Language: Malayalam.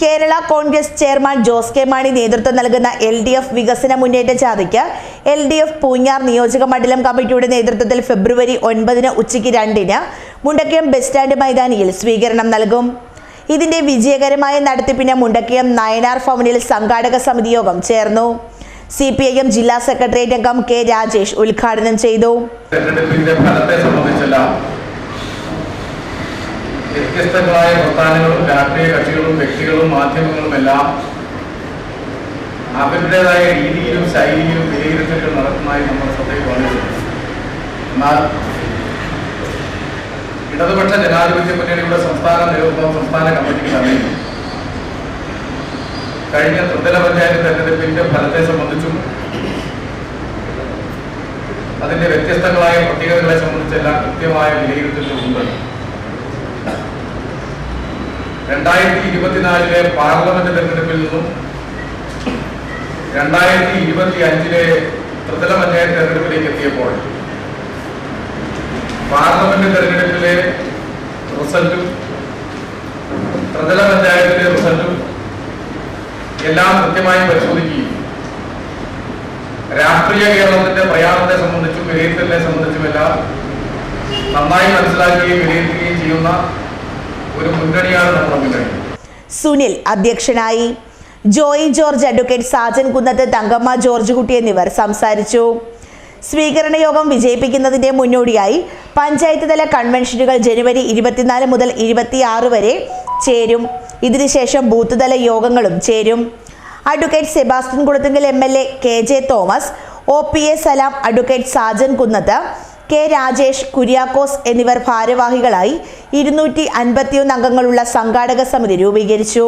കേരള കോൺഗ്രസ് ചെയർമാൻ ജോസ് കെ മാണി നേതൃത്വം നൽകുന്ന LDF വികസന മുന്നേറ്റ ജാഥയ്ക്ക് LDF പൂഞ്ഞാർ നിയോജക മണ്ഡലം കമ്മിറ്റിയുടെ നേതൃത്വത്തിൽ ഫെബ്രുവരി 9 ഉച്ചയ്ക്ക് 2 മുണ്ടക്കയം ബസ് സ്റ്റാൻഡ് മൈതാനിയിൽ സ്വീകരണം നൽകും. ഇതിന്റെ വിജയകരമായ നടത്തിപ്പിന് മുണ്ടക്കയം നയനാർ ഭവനിൽ സംഘാടക സമിതി യോഗം ചേർന്നു. CPIM ജില്ലാ സെക്രട്ടേറിയറ്റ് അംഗം K രാജേഷ് ഉദ്ഘാടനം ചെയ്തു. വ്യത്യസ്തങ്ങളായ പ്രസ്ഥാനങ്ങളും രാഷ്ട്രീയ കക്ഷികളും വ്യക്തികളും മാധ്യമങ്ങളുമെല്ലാം അവരുടേതായ രീതിയിലും ശൈലിയിലും വിലയിരുത്തലുകൾ നടത്തുന്നതായി നമ്മൾ ശ്രദ്ധയിൽ വന്നിട്ടുണ്ട്. എന്നാൽ ഇടതുപക്ഷ ജനാധിപത്യ മുന്നണിയുടെ സംസ്ഥാന നേതൃത്വം സംസ്ഥാന കമ്മിറ്റിക്ക് അറിയിച്ചു. കഴിഞ്ഞ ത്രിതല പഞ്ചായത്ത് തെരഞ്ഞെടുപ്പിന്റെ ഫലത്തെ സംബന്ധിച്ചും അതിന്റെ വ്യത്യസ്തങ്ങളായ പ്രത്യേകതകളെ സംബന്ധിച്ചെല്ലാം കൃത്യമായ വിലയിരുത്തലുകളുണ്ട്. 2024 പാർലമെന്റ് തെരഞ്ഞെടുപ്പിൽ നിന്നും 2025 ത്രിതല പഞ്ചായത്ത് തെരഞ്ഞെടുപ്പിലേക്ക് എത്തിയപ്പോൾ പാർലമെന്റ് തെരഞ്ഞെടുപ്പിലെ റിസൾട്ടും ത്രിതല പഞ്ചായത്തിലെ റിസൾട്ടും എല്ലാം കൃത്യമായി പരിശോധിക്കുകയും രാഷ്ട്രീയ കേരളത്തിന്റെ പ്രയാണത്തെ സംബന്ധിച്ചും വിലയിരുത്തലിനെ സംബന്ധിച്ചുമെല്ലാം നന്നായി മനസ്സിലാക്കുകയും വിലയിരുത്തുകയും ചെയ്യുന്ന ഒരു മുന്നണിയാണ് നമ്മുടെ മുന്നണി. സുനിൽ അധ്യക്ഷനായി. ജോയി ജോർജ്, അഡ്വക്കേറ്റ് സാജൻ കുന്നത്ത്, തങ്കമ്മ ജോർജ് കുട്ടി എന്നിവർ സംസാരിച്ചു. സ്വീകരണ യോഗം വിജയിപ്പിക്കുന്നതിന്റെ മുന്നോടിയായി പഞ്ചായത്ത് തല കൺവെൻഷനുകൾ ജനുവരി 24 മുതൽ 26 വരെ ചേരും. ഇതിനുശേഷം ബൂത്ത് തല യോഗങ്ങളും ചേരും. Advocate Sebastian Kulathunkal MLA, KJ Thomas, OPA സലാം, അഡ്വക്കേറ്റ് സാജൻ കുന്നത്ത്, K രാജേഷ്, കുര്യാക്കോസ് എന്നിവർ ഭാരവാഹികളായി 251 അംഗങ്ങളുള്ള സംഘാടക സമിതി രൂപീകരിച്ചു.